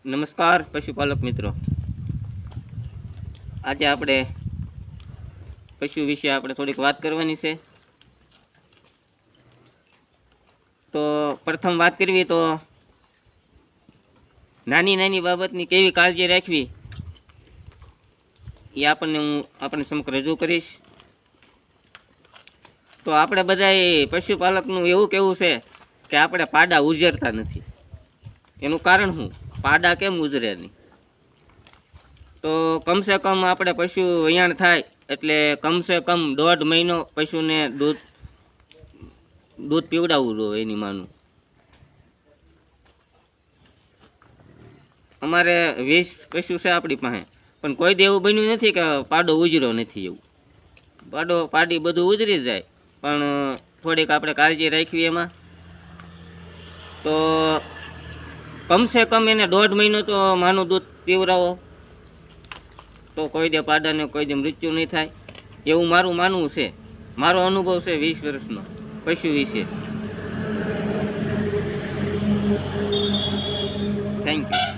નમસ્કાર પશુપાલક મિત્રો, આજે આપણે પશુ વિશે આપણે થોડીક વાત કરવાની છે. તો પ્રથમ વાત કરવી તો નાની નાની બાબતની કેવી કાળજી રાખવી એ આપણને સમક્ષ રજૂ કરીશ. તો આપણે બધાએ પશુપાલકનું એવું કહેવું છે કે આપણે પાડા ઉજરતા નથી. એનું કારણ શું? પાડા કેમ ઉજરે નહીં? તો કમસે કમ આપણે પશુ વયાણ થાય એટલે કમસે કમ 1.5 મહિનો પશુને દૂધ પીવડાવવું જોઈએ એની માનું. અમારે 20 પશુ છે આપણી પાસે, પણ કોઈ દી એવું બન્યું નથી કે પાડો ઉજર્યો નથી. એવું પાડી બધું ઉજરી જાય, પણ થોડીક આપણે કાળજી રાખવી એમાં. તો કમસે કમ એને 1.5 મહિનો તો માનું દૂધ પીવડાવો તો કોઈ દે પાડાને કોઈ દે મૃત્યુ નહીં થાય, એવું મારું માનવું છે. મારો અનુભવ છે 20 વર્ષનો પશુ વિશે. Thank you.